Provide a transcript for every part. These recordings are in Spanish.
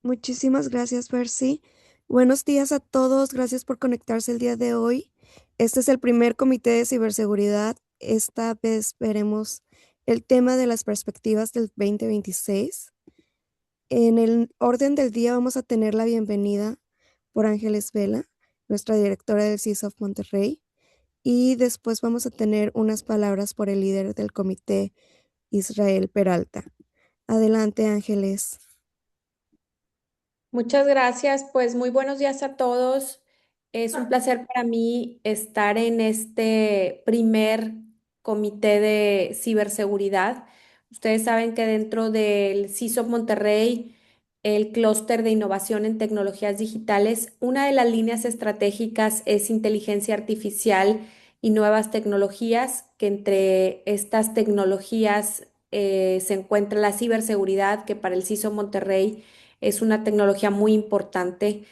Muchísimas gracias, Percy. Buenos días a todos, gracias por conectarse el día de hoy. Este es el primer comité de ciberseguridad. Esta vez veremos el tema de las perspectivas del 2026. En el orden del día vamos a tener la bienvenida por Ángeles Vela, nuestra directora del CISOF Monterrey, y después vamos a tener unas palabras por el líder del comité, Israel Peralta. Adelante, Ángeles. Muchas gracias, pues muy buenos días a todos. Es un placer para mí estar en este primer comité de ciberseguridad. Ustedes saben que dentro del CISO Monterrey, el clúster de innovación en tecnologías digitales, una de las líneas estratégicas es inteligencia artificial y nuevas tecnologías, que entre estas tecnologías se encuentra la ciberseguridad, que para el CISO Monterrey es una tecnología muy importante,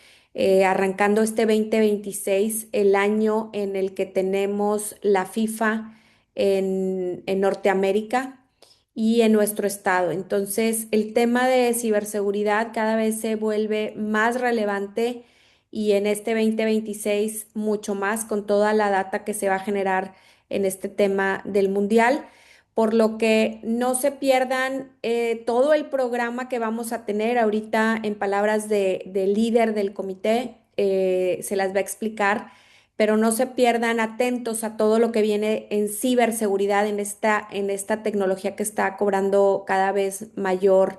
arrancando este 2026, el año en el que tenemos la FIFA en Norteamérica y en nuestro estado. Entonces, el tema de ciberseguridad cada vez se vuelve más relevante y en este 2026 mucho más con toda la data que se va a generar en este tema del mundial, por lo que no se pierdan todo el programa que vamos a tener ahorita en palabras del líder del comité, se las va a explicar, pero no se pierdan atentos a todo lo que viene en ciberseguridad, en esta tecnología que está cobrando cada vez mayor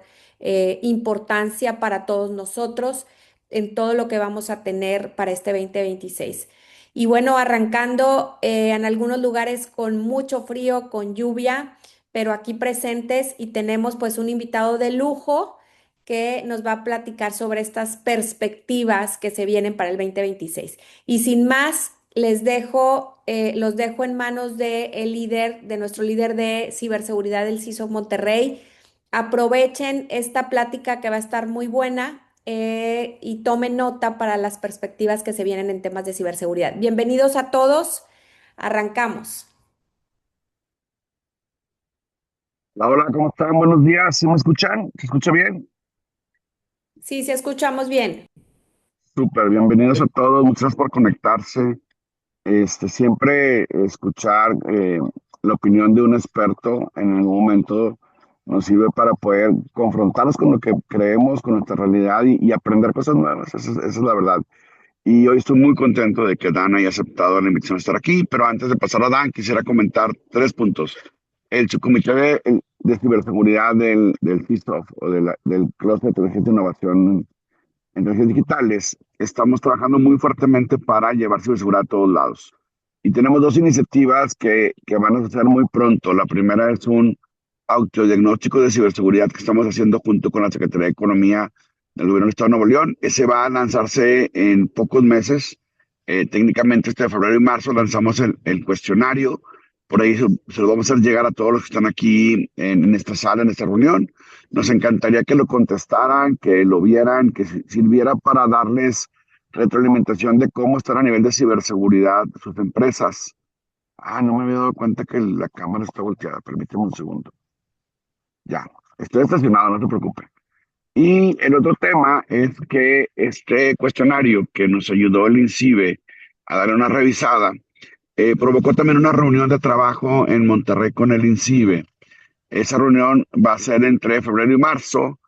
importancia para todos nosotros, en todo lo que vamos a tener para este 2026. Y bueno, arrancando en algunos lugares con mucho frío, con lluvia, pero aquí presentes y tenemos pues un invitado de lujo que nos va a platicar sobre estas perspectivas que se vienen para el 2026. Y sin más, los dejo en manos de nuestro líder de ciberseguridad del CISO Monterrey. Aprovechen esta plática que va a estar muy buena y tomen nota para las perspectivas que se vienen en temas de ciberseguridad. Bienvenidos a todos. Arrancamos. Hola, hola, ¿cómo están? Buenos días, ¿sí me escuchan? ¿Se escucha bien? Sí, sí, escuchamos bien. Súper, bienvenidos a todos, muchas gracias por conectarse. Siempre escuchar la opinión de un experto en algún momento nos sirve para poder confrontarnos con lo que creemos, con nuestra realidad y aprender cosas nuevas, esa es la verdad. Y hoy estoy muy contento de que Dan haya aceptado la invitación a estar aquí, pero antes de pasar a Dan, quisiera comentar tres puntos. El subcomité de ciberseguridad del CISOF o del Clúster de Tecnología e Innovación en Tecnologías Digitales, estamos trabajando muy fuertemente para llevar ciberseguridad a todos lados. Y tenemos dos iniciativas que van a suceder muy pronto. La primera es un autodiagnóstico de ciberseguridad que estamos haciendo junto con la Secretaría de Economía del Gobierno del Estado de Nuevo León. Ese va a lanzarse en pocos meses. Técnicamente este febrero y marzo lanzamos el cuestionario. Por ahí se lo vamos a hacer llegar a todos los que están aquí en esta sala, en esta reunión. Nos encantaría que lo contestaran, que lo vieran, que sirviera para darles retroalimentación de cómo están a nivel de ciberseguridad sus empresas. Ah, no me había dado cuenta que la cámara está volteada. Permíteme un segundo. Ya, estoy estacionado, no se preocupe. Y el otro tema es que este cuestionario que nos ayudó el INCIBE a darle una revisada, provocó también una reunión de trabajo en Monterrey con el INCIBE. Esa reunión va a ser entre febrero y marzo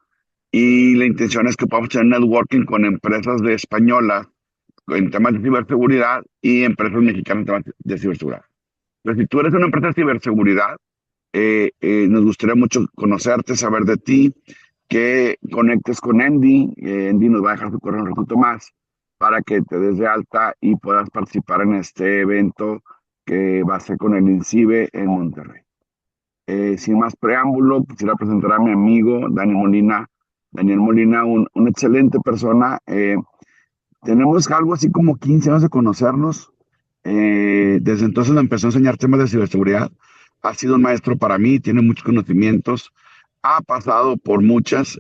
y la intención es que podamos tener networking con empresas de españolas en temas de ciberseguridad y empresas mexicanas en temas de ciberseguridad. Entonces, si tú eres una empresa de ciberseguridad, nos gustaría mucho conocerte, saber de ti, que conectes con Andy. Andy nos va a dejar su correo un ratito más para que te des de alta y puedas participar en este evento que va a ser con el INCIBE en Monterrey. Sin más preámbulo, quisiera presentar a mi amigo Daniel Molina. Daniel Molina, una excelente persona. Tenemos algo así como 15 años de conocernos. Desde entonces me empezó a enseñar temas de ciberseguridad. Ha sido un maestro para mí, tiene muchos conocimientos, ha pasado por muchas.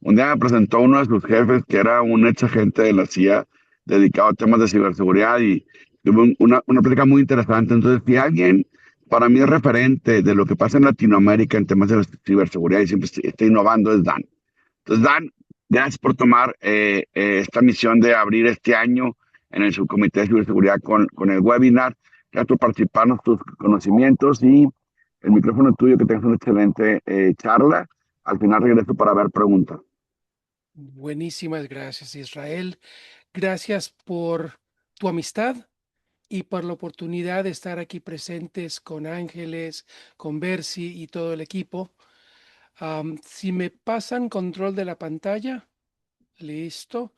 Un día me presentó uno de sus jefes que era un ex agente de la CIA dedicado a temas de ciberseguridad y tuve una plática muy interesante. Entonces, si alguien para mí es referente de lo que pasa en Latinoamérica en temas de ciberseguridad y siempre está innovando es Dan. Entonces, Dan, Gracias por tomar esta misión de abrir este año en el subcomité de ciberseguridad con el webinar. Gracias por participarnos tus conocimientos y el micrófono es tuyo, que tengas una excelente charla. Al final regreso para ver preguntas. Buenísimas gracias, Israel. Gracias por tu amistad y por la oportunidad de estar aquí presentes con Ángeles, con Bercy y todo el equipo. Si me pasan control de la pantalla, listo.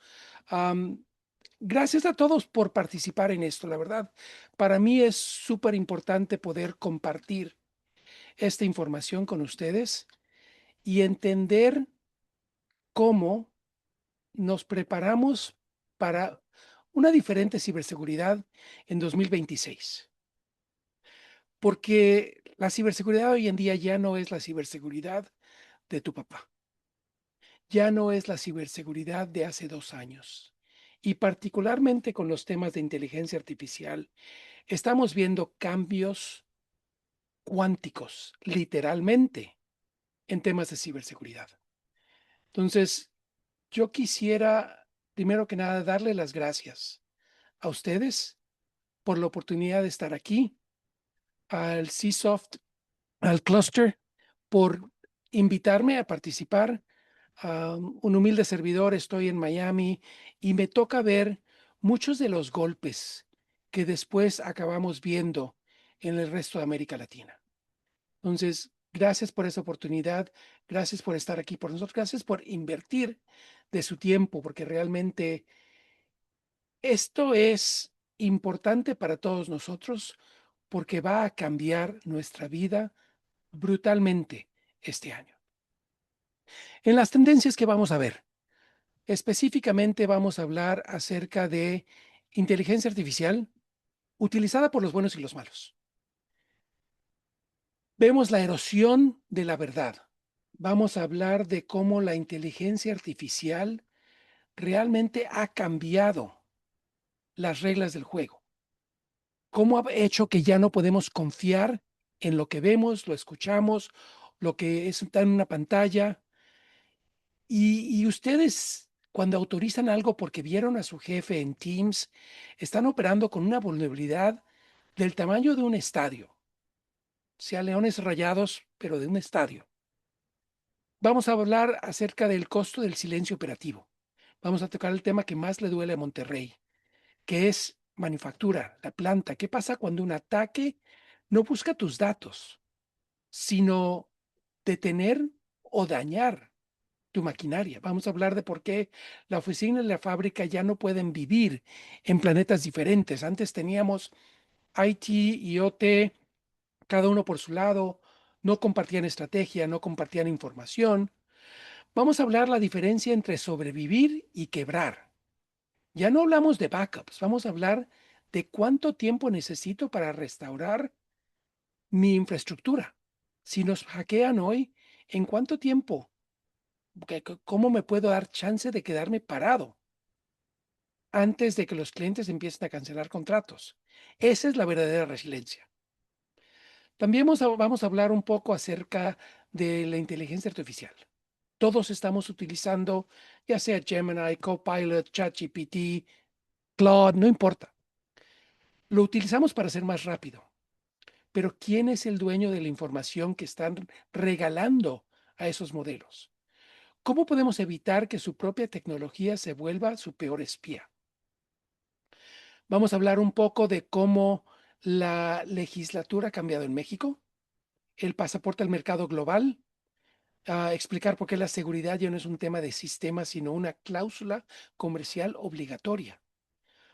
Gracias a todos por participar en esto, la verdad. Para mí es súper importante poder compartir esta información con ustedes y entender cómo nos preparamos para una diferente ciberseguridad en 2026. Porque la ciberseguridad hoy en día ya no es la ciberseguridad de tu papá. Ya no es la ciberseguridad de hace 2 años. Y particularmente con los temas de inteligencia artificial, estamos viendo cambios cuánticos, literalmente, en temas de ciberseguridad. Entonces, yo quisiera, primero que nada, darle las gracias a ustedes por la oportunidad de estar aquí, al CSoft, al Cluster, por invitarme a participar. Un humilde servidor, estoy en Miami y me toca ver muchos de los golpes que después acabamos viendo en el resto de América Latina. Entonces, gracias por esa oportunidad, gracias por estar aquí por nosotros, gracias por invertir de su tiempo, porque realmente esto es importante para todos nosotros porque va a cambiar nuestra vida brutalmente este año. En las tendencias que vamos a ver, específicamente vamos a hablar acerca de inteligencia artificial utilizada por los buenos y los malos. Vemos la erosión de la verdad. Vamos a hablar de cómo la inteligencia artificial realmente ha cambiado las reglas del juego. Cómo ha hecho que ya no podemos confiar en lo que vemos, lo escuchamos, lo que está en una pantalla. Y ustedes, cuando autorizan algo porque vieron a su jefe en Teams, están operando con una vulnerabilidad del tamaño de un estadio, sea Leones Rayados, pero de un estadio. Vamos a hablar acerca del costo del silencio operativo. Vamos a tocar el tema que más le duele a Monterrey, que es manufactura, la planta. ¿Qué pasa cuando un ataque no busca tus datos, sino detener o dañar tu maquinaria? Vamos a hablar de por qué la oficina y la fábrica ya no pueden vivir en planetas diferentes. Antes teníamos IT y OT, cada uno por su lado, no compartían estrategia, no compartían información. Vamos a hablar la diferencia entre sobrevivir y quebrar. Ya no hablamos de backups, vamos a hablar de cuánto tiempo necesito para restaurar mi infraestructura. Si nos hackean hoy, ¿en cuánto tiempo? ¿Cómo me puedo dar chance de quedarme parado antes de que los clientes empiecen a cancelar contratos? Esa es la verdadera resiliencia. También vamos a hablar un poco acerca de la inteligencia artificial. Todos estamos utilizando, ya sea Gemini, Copilot, ChatGPT, Claude, no importa. Lo utilizamos para ser más rápido. Pero ¿quién es el dueño de la información que están regalando a esos modelos? ¿Cómo podemos evitar que su propia tecnología se vuelva su peor espía? Vamos a hablar un poco de cómo la legislatura ha cambiado en México, el pasaporte al mercado global, a explicar por qué la seguridad ya no es un tema de sistema, sino una cláusula comercial obligatoria.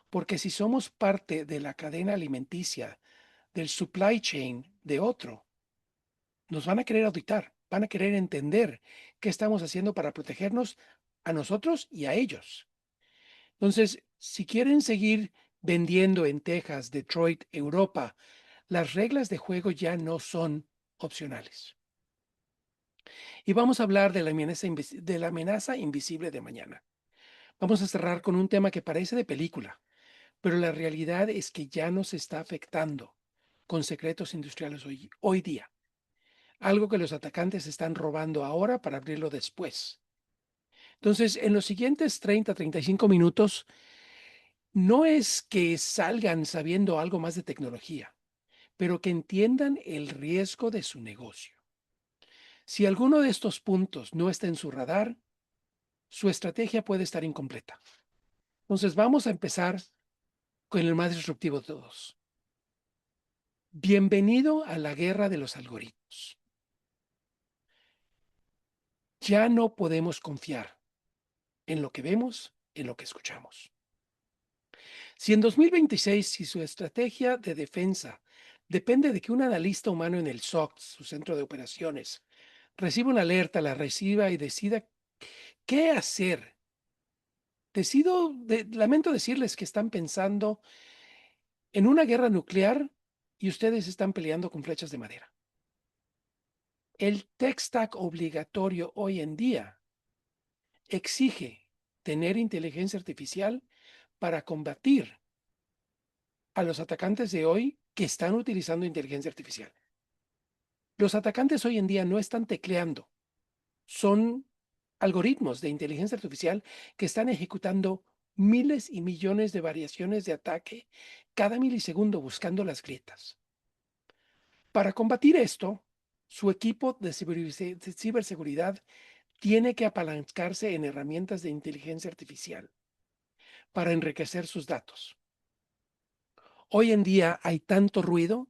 Porque si somos parte de la cadena alimenticia, del supply chain de otro, nos van a querer auditar, van a querer entender qué estamos haciendo para protegernos a nosotros y a ellos. Entonces, si quieren seguir vendiendo en Texas, Detroit, Europa, las reglas de juego ya no son opcionales. Y vamos a hablar de la amenaza invisible de mañana. Vamos a cerrar con un tema que parece de película, pero la realidad es que ya nos está afectando con secretos industriales hoy día. Algo que los atacantes están robando ahora para abrirlo después. Entonces, en los siguientes 30, 35 minutos, no es que salgan sabiendo algo más de tecnología, pero que entiendan el riesgo de su negocio. Si alguno de estos puntos no está en su radar, su estrategia puede estar incompleta. Entonces, vamos a empezar con el más disruptivo de todos. Bienvenido a la guerra de los algoritmos. Ya no podemos confiar en lo que vemos, en lo que escuchamos. Si en 2026, si su estrategia de defensa depende de que un analista humano en el SOC, su centro de operaciones, reciba una alerta, la reciba y decida qué hacer, lamento decirles que están pensando en una guerra nuclear y ustedes están peleando con flechas de madera. El tech stack obligatorio hoy en día exige tener inteligencia artificial para combatir a los atacantes de hoy que están utilizando inteligencia artificial. Los atacantes hoy en día no están tecleando, son algoritmos de inteligencia artificial que están ejecutando miles y millones de variaciones de ataque cada milisegundo buscando las grietas. Para combatir esto, su equipo de ciberseguridad tiene que apalancarse en herramientas de inteligencia artificial para enriquecer sus datos. Hoy en día hay tanto ruido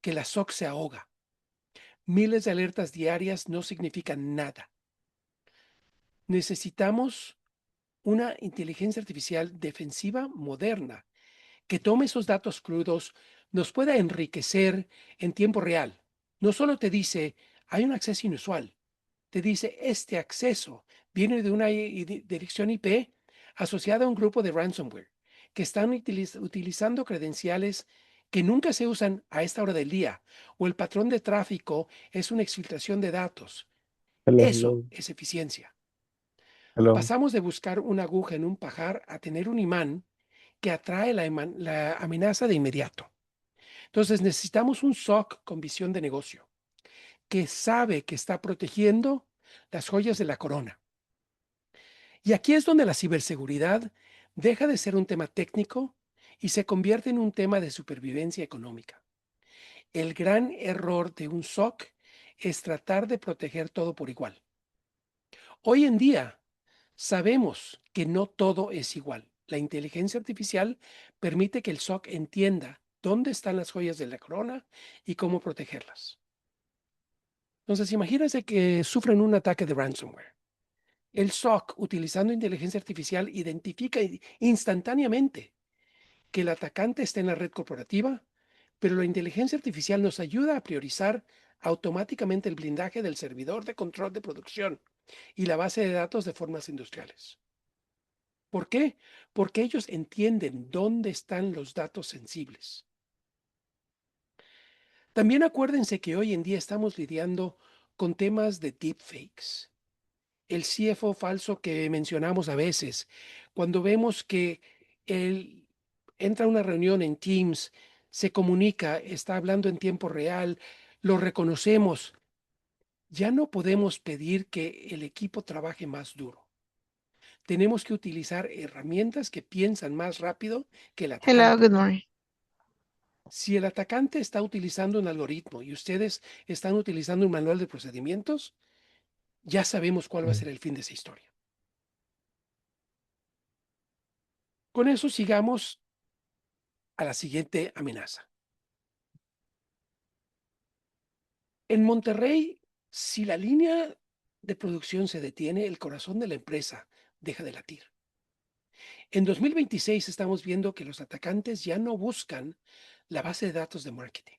que la SOC se ahoga. Miles de alertas diarias no significan nada. Necesitamos una inteligencia artificial defensiva moderna que tome esos datos crudos, nos pueda enriquecer en tiempo real. No solo te dice, hay un acceso inusual, te dice, este acceso viene de una dirección IP asociada a un grupo de ransomware que están utilizando credenciales que nunca se usan a esta hora del día, o el patrón de tráfico es una exfiltración de datos. Hello, Eso hello, es eficiencia. hello. Pasamos de buscar una aguja en un pajar a tener un imán que atrae la amenaza de inmediato. Entonces necesitamos un SOC con visión de negocio, que sabe que está protegiendo las joyas de la corona. Y aquí es donde la ciberseguridad deja de ser un tema técnico y se convierte en un tema de supervivencia económica. El gran error de un SOC es tratar de proteger todo por igual. Hoy en día sabemos que no todo es igual. La inteligencia artificial permite que el SOC entienda dónde están las joyas de la corona y cómo protegerlas. Entonces, imagínense que sufren un ataque de ransomware. El SOC, utilizando inteligencia artificial, identifica instantáneamente que el atacante está en la red corporativa, pero la inteligencia artificial nos ayuda a priorizar automáticamente el blindaje del servidor de control de producción y la base de datos de formas industriales. ¿Por qué? Porque ellos entienden dónde están los datos sensibles. También acuérdense que hoy en día estamos lidiando con temas de deepfakes. El CFO falso que mencionamos a veces, cuando vemos que él entra a una reunión en Teams, se comunica, está hablando en tiempo real, lo reconocemos, ya no podemos pedir que el equipo trabaje más duro. Tenemos que utilizar herramientas que piensan más rápido que el Hello, atacante. good morning. Si el atacante está utilizando un algoritmo y ustedes están utilizando un manual de procedimientos, ya sabemos cuál va a ser el fin de esa historia. Con eso sigamos a la siguiente amenaza. En Monterrey, si la línea de producción se detiene, el corazón de la empresa deja de latir. En 2026 estamos viendo que los atacantes ya no buscan la base de datos de marketing.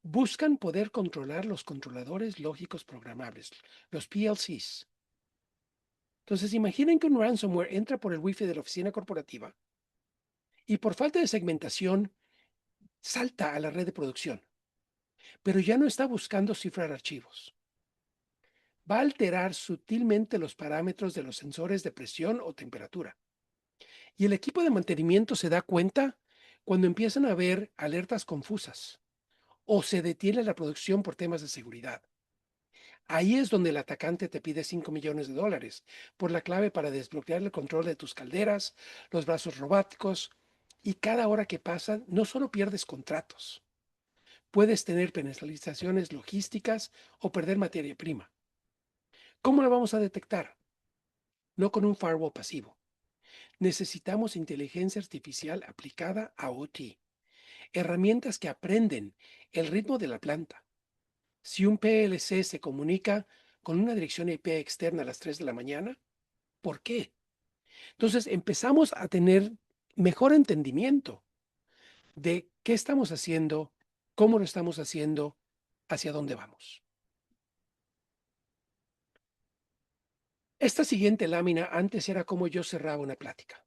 Buscan poder controlar los controladores lógicos programables, los PLCs. Entonces, imaginen que un ransomware entra por el Wi-Fi de la oficina corporativa y por falta de segmentación salta a la red de producción, pero ya no está buscando cifrar archivos. Va a alterar sutilmente los parámetros de los sensores de presión o temperatura. Y el equipo de mantenimiento se da cuenta cuando empiezan a haber alertas confusas o se detiene la producción por temas de seguridad. Ahí es donde el atacante te pide $5 millones por la clave para desbloquear el control de tus calderas, los brazos robóticos, y cada hora que pasa no solo pierdes contratos, puedes tener penalizaciones logísticas o perder materia prima. ¿Cómo lo vamos a detectar? No con un firewall pasivo. Necesitamos inteligencia artificial aplicada a OT, herramientas que aprenden el ritmo de la planta. Si un PLC se comunica con una dirección IP externa a las 3 de la mañana, ¿por qué? Entonces empezamos a tener mejor entendimiento de qué estamos haciendo, cómo lo estamos haciendo, hacia dónde vamos. Esta siguiente lámina antes era como yo cerraba una plática,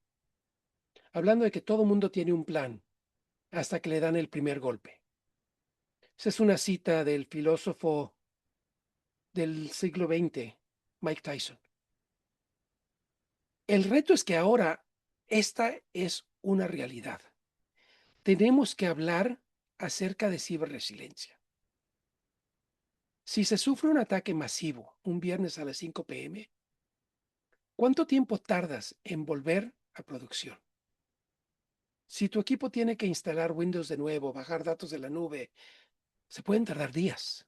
hablando de que todo mundo tiene un plan hasta que le dan el primer golpe. Esa es una cita del filósofo del siglo XX, Mike Tyson. El reto es que ahora esta es una realidad. Tenemos que hablar acerca de ciberresiliencia. Si se sufre un ataque masivo un viernes a las 5 p.m., ¿cuánto tiempo tardas en volver a producción? Si tu equipo tiene que instalar Windows de nuevo, bajar datos de la nube, se pueden tardar días.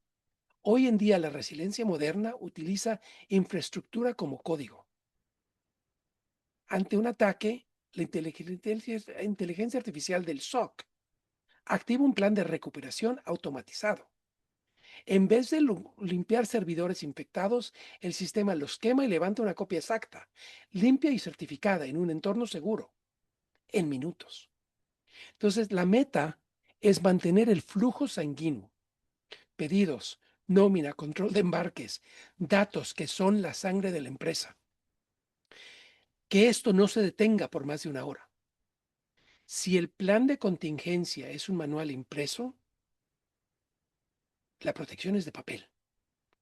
Hoy en día la resiliencia moderna utiliza infraestructura como código. Ante un ataque, la inteligencia artificial del SOC activa un plan de recuperación automatizado. En vez de limpiar servidores infectados, el sistema los quema y levanta una copia exacta, limpia y certificada en un entorno seguro, en minutos. Entonces, la meta es mantener el flujo sanguíneo, pedidos, nómina, control de embarques, datos que son la sangre de la empresa. Que esto no se detenga por más de una hora. Si el plan de contingencia es un manual impreso, la protección es de papel,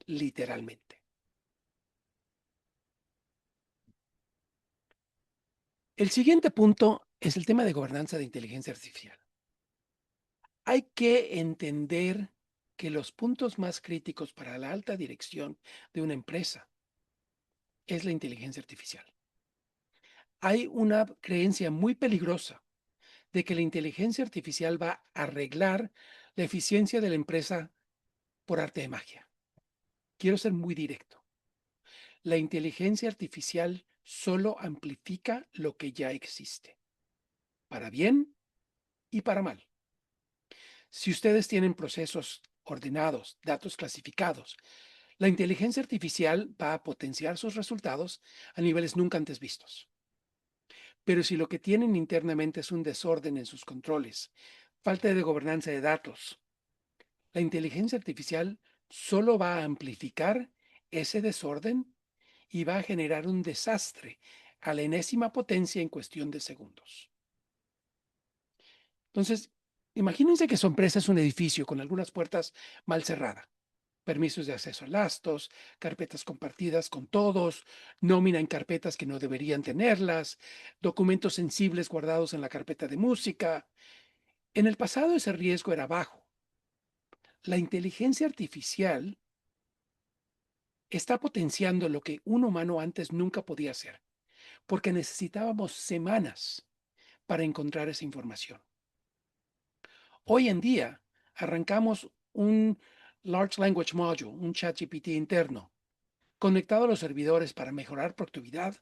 literalmente. El siguiente punto es el tema de gobernanza de inteligencia artificial. Hay que entender que los puntos más críticos para la alta dirección de una empresa es la inteligencia artificial. Hay una creencia muy peligrosa de que la inteligencia artificial va a arreglar la eficiencia de la empresa por arte de magia. Quiero ser muy directo. La inteligencia artificial solo amplifica lo que ya existe, para bien y para mal. Si ustedes tienen procesos ordenados, datos clasificados, la inteligencia artificial va a potenciar sus resultados a niveles nunca antes vistos. Pero si lo que tienen internamente es un desorden en sus controles, falta de gobernanza de datos, la inteligencia artificial solo va a amplificar ese desorden y va a generar un desastre a la enésima potencia en cuestión de segundos. Entonces, imagínense que su empresa es un edificio con algunas puertas mal cerradas, permisos de acceso a lastos, carpetas compartidas con todos, nómina en carpetas que no deberían tenerlas, documentos sensibles guardados en la carpeta de música. En el pasado ese riesgo era bajo. La inteligencia artificial está potenciando lo que un humano antes nunca podía hacer, porque necesitábamos semanas para encontrar esa información. Hoy en día arrancamos un Large Language Module, un ChatGPT interno, conectado a los servidores para mejorar productividad,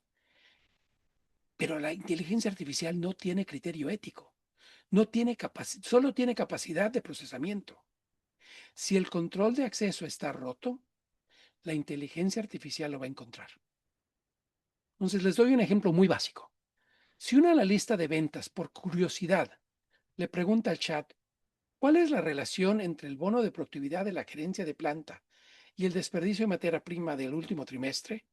pero la inteligencia artificial no tiene criterio ético, solo tiene capacidad de procesamiento. Si el control de acceso está roto, la inteligencia artificial lo va a encontrar. Entonces les doy un ejemplo muy básico. Si un analista de ventas, por curiosidad, le pregunta al chat, ¿cuál es la relación entre el bono de productividad de la gerencia de planta y el desperdicio de materia prima del último trimestre?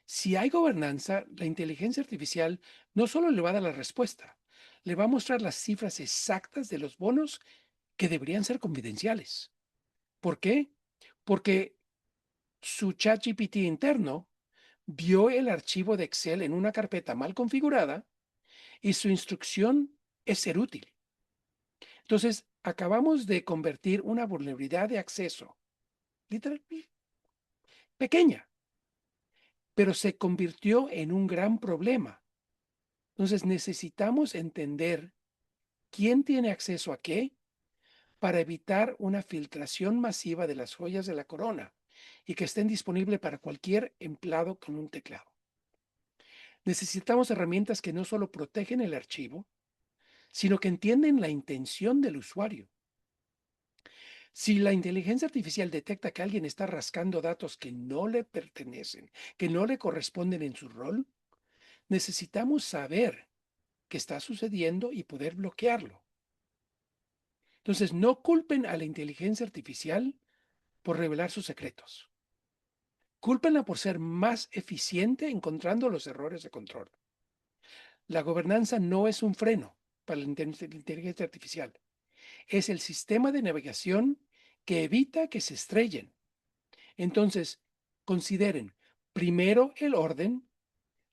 Si hay gobernanza, la inteligencia artificial no solo le va a dar la respuesta, le va a mostrar las cifras exactas de los bonos que deberían ser confidenciales. ¿Por qué? Porque su ChatGPT interno vio el archivo de Excel en una carpeta mal configurada y su instrucción es ser útil. Entonces, acabamos de convertir una vulnerabilidad de acceso, literalmente, pequeña, pero se convirtió en un gran problema. Entonces necesitamos entender quién tiene acceso a qué para evitar una filtración masiva de las joyas de la corona y que estén disponibles para cualquier empleado con un teclado. Necesitamos herramientas que no solo protegen el archivo, sino que entienden la intención del usuario. Si la inteligencia artificial detecta que alguien está rascando datos que no le pertenecen, que no le corresponden en su rol, necesitamos saber qué está sucediendo y poder bloquearlo. Entonces, no culpen a la inteligencia artificial por revelar sus secretos. Cúlpenla por ser más eficiente encontrando los errores de control. La gobernanza no es un freno para la inteligencia artificial. Es el sistema de navegación que evita que se estrellen. Entonces, consideren primero el orden,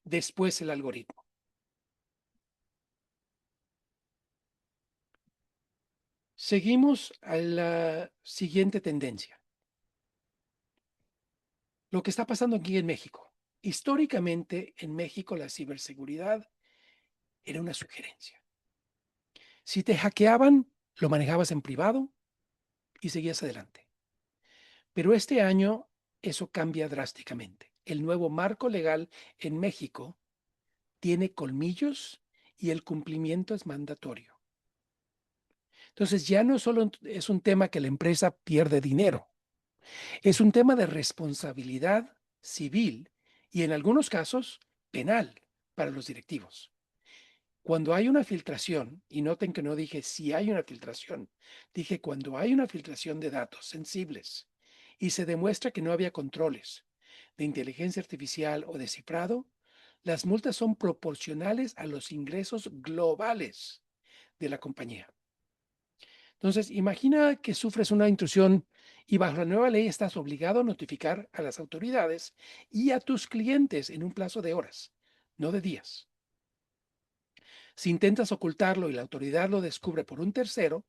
después el algoritmo. Seguimos a la siguiente tendencia. Lo que está pasando aquí en México. Históricamente, en México, la ciberseguridad era una sugerencia. Si te hackeaban, lo manejabas en privado y seguías adelante. Pero este año eso cambia drásticamente. El nuevo marco legal en México tiene colmillos y el cumplimiento es mandatorio. Entonces ya no solo es un tema que la empresa pierde dinero, es un tema de responsabilidad civil y en algunos casos penal para los directivos. Cuando hay una filtración, y noten que no dije si hay una filtración, dije cuando hay una filtración de datos sensibles y se demuestra que no había controles de inteligencia artificial o de cifrado, las multas son proporcionales a los ingresos globales de la compañía. Entonces, imagina que sufres una intrusión y bajo la nueva ley estás obligado a notificar a las autoridades y a tus clientes en un plazo de horas, no de días. Si intentas ocultarlo y la autoridad lo descubre por un tercero,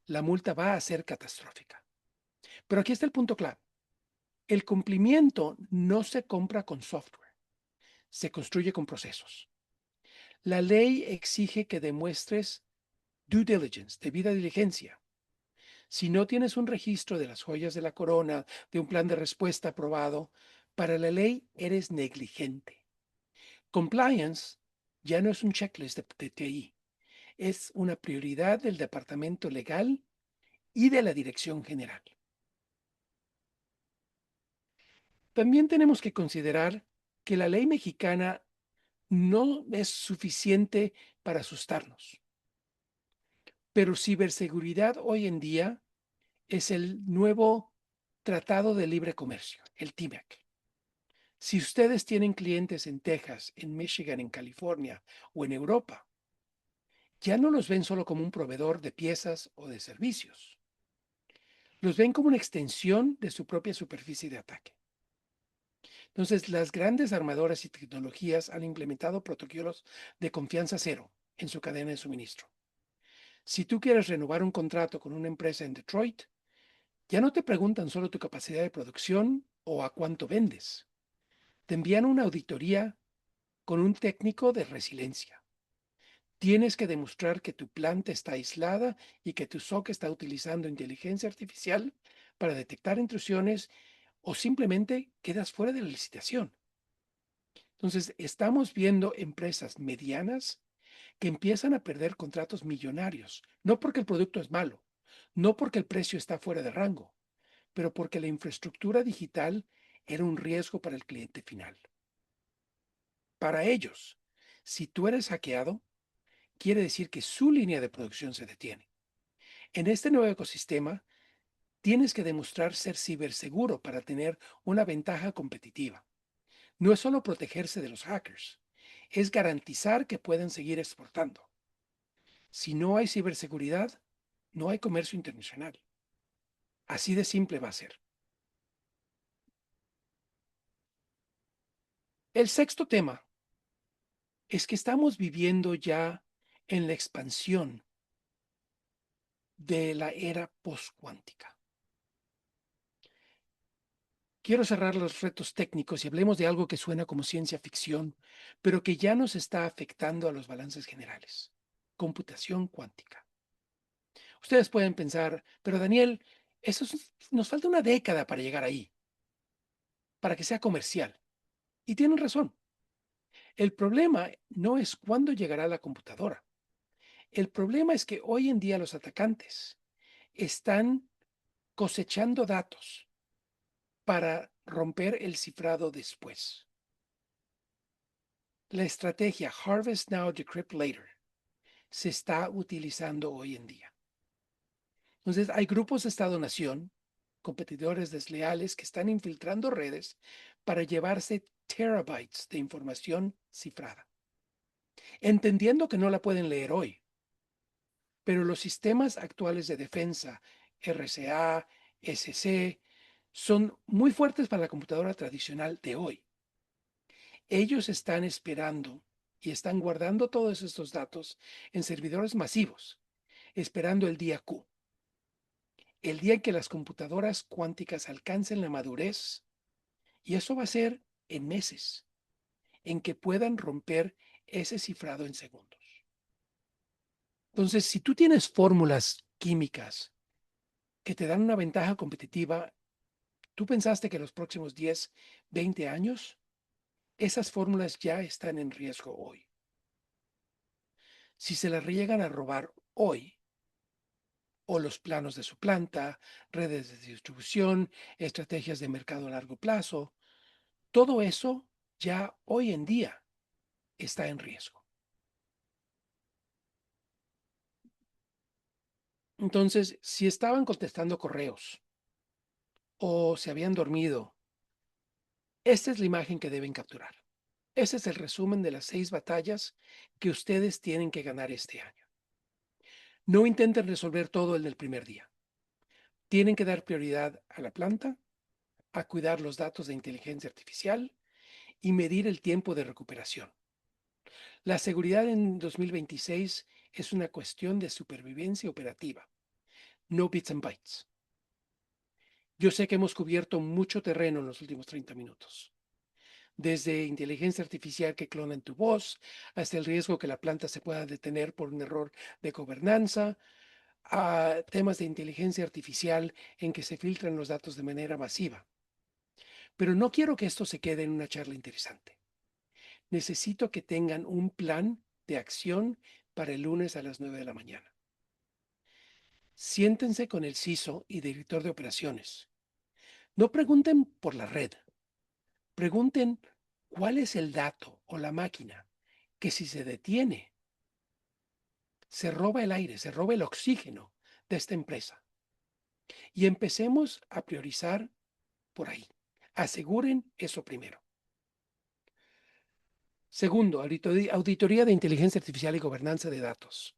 la multa va a ser catastrófica. Pero aquí está el punto clave. El cumplimiento no se compra con software, se construye con procesos. La ley exige que demuestres due diligence, debida diligencia. Si no tienes un registro de las joyas de la corona, de un plan de respuesta aprobado, para la ley eres negligente. Compliance ya no es un checklist de TI, es una prioridad del departamento legal y de la dirección general. También tenemos que considerar que la ley mexicana no es suficiente para asustarnos, pero ciberseguridad hoy en día es el nuevo Tratado de Libre Comercio, el TIMEC. Si ustedes tienen clientes en Texas, en Michigan, en California o en Europa, ya no los ven solo como un proveedor de piezas o de servicios. Los ven como una extensión de su propia superficie de ataque. Entonces, las grandes armadoras y tecnologías han implementado protocolos de confianza cero en su cadena de suministro. Si tú quieres renovar un contrato con una empresa en Detroit, ya no te preguntan solo tu capacidad de producción o a cuánto vendes. Te envían una auditoría con un técnico de resiliencia. Tienes que demostrar que tu planta está aislada y que tu SOC está utilizando inteligencia artificial para detectar intrusiones o simplemente quedas fuera de la licitación. Entonces, estamos viendo empresas medianas que empiezan a perder contratos millonarios, no porque el producto es malo, no porque el precio está fuera de rango, pero porque la infraestructura digital era un riesgo para el cliente final. Para ellos, si tú eres hackeado, quiere decir que su línea de producción se detiene. En este nuevo ecosistema, tienes que demostrar ser ciberseguro para tener una ventaja competitiva. No es solo protegerse de los hackers, es garantizar que pueden seguir exportando. Si no hay ciberseguridad, no hay comercio internacional. Así de simple va a ser. El sexto tema es que estamos viviendo ya en la expansión de la era postcuántica. quiero cerrar los retos técnicos y hablemos de algo que suena como ciencia ficción, pero que ya nos está afectando a los balances generales. Computación cuántica. Ustedes pueden pensar, pero Daniel, nos falta una década para llegar ahí, para que sea comercial. Y tienen razón. El problema no es cuándo llegará la computadora. El problema es que hoy en día los atacantes están cosechando datos para romper el cifrado después. La estrategia Harvest Now, Decrypt Later se está utilizando hoy en día. Entonces, hay grupos de Estado-Nación, competidores desleales, que están infiltrando redes para llevarse terabytes de información cifrada, entendiendo que no la pueden leer hoy. Pero los sistemas actuales de defensa, RCA, SC, son muy fuertes para la computadora tradicional de hoy. Ellos están esperando y están guardando todos estos datos en servidores masivos, esperando el día Q, el día en que las computadoras cuánticas alcancen la madurez, y eso va a ser en meses, en que puedan romper ese cifrado en segundos. Entonces, si tú tienes fórmulas químicas que te dan una ventaja competitiva, tú pensaste que los próximos 10, 20 años, esas fórmulas ya están en riesgo hoy. Si se las llegan a robar hoy, o los planos de su planta, redes de distribución, estrategias de mercado a largo plazo, todo eso ya hoy en día está en riesgo. Entonces, si estaban contestando correos o se habían dormido, esta es la imagen que deben capturar. Ese es el resumen de las 6 batallas que ustedes tienen que ganar este año. No intenten resolver todo el del primer día. Tienen que dar prioridad a la planta, a cuidar los datos de inteligencia artificial y medir el tiempo de recuperación. La seguridad en 2026 es una cuestión de supervivencia operativa, no bits and bytes. Yo sé que hemos cubierto mucho terreno en los últimos 30 minutos. Desde inteligencia artificial que clona en tu voz, hasta el riesgo que la planta se pueda detener por un error de gobernanza, a temas de inteligencia artificial en que se filtran los datos de manera masiva. Pero no quiero que esto se quede en una charla interesante. Necesito que tengan un plan de acción para el lunes a las 9 de la mañana. Siéntense con el CISO y director de operaciones. No pregunten por la red. Pregunten cuál es el dato o la máquina que si se detiene, se roba el aire, se roba el oxígeno de esta empresa. Y empecemos a priorizar por ahí. Aseguren eso primero. Segundo, auditoría de inteligencia artificial y gobernanza de datos.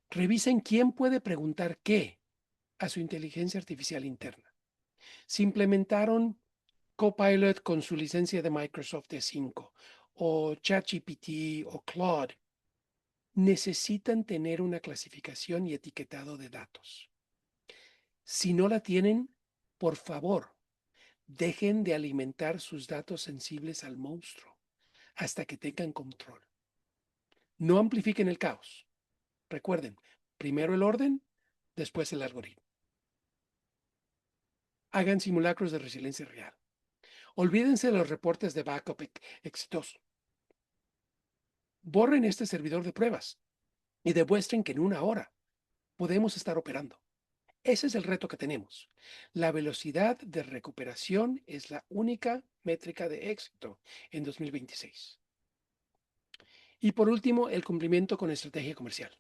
Revisen quién puede preguntar qué a su inteligencia artificial interna. Si implementaron Copilot con su licencia de Microsoft E5 o ChatGPT o Claude, necesitan tener una clasificación y etiquetado de datos. Si no la tienen, por favor, dejen de alimentar sus datos sensibles al monstruo hasta que tengan control. No amplifiquen el caos. Recuerden, primero el orden, después el algoritmo. Hagan simulacros de resiliencia real. Olvídense de los reportes de backup exitoso. Borren este servidor de pruebas y demuestren que en una hora podemos estar operando. Ese es el reto que tenemos. La velocidad de recuperación es la única métrica de éxito en 2026. Y por último, el cumplimiento con estrategia comercial.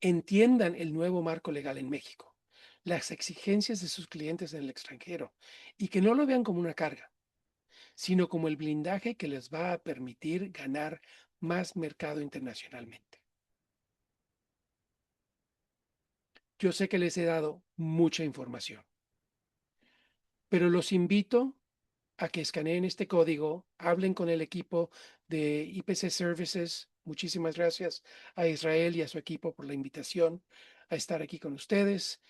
Entiendan el nuevo marco legal en México, las exigencias de sus clientes en el extranjero y que no lo vean como una carga, sino como el blindaje que les va a permitir ganar más mercado internacionalmente. Yo sé que les he dado mucha información, pero los invito a que escaneen este código, hablen con el equipo de IPC Services. Muchísimas gracias a Israel y a su equipo por la invitación a estar aquí con ustedes.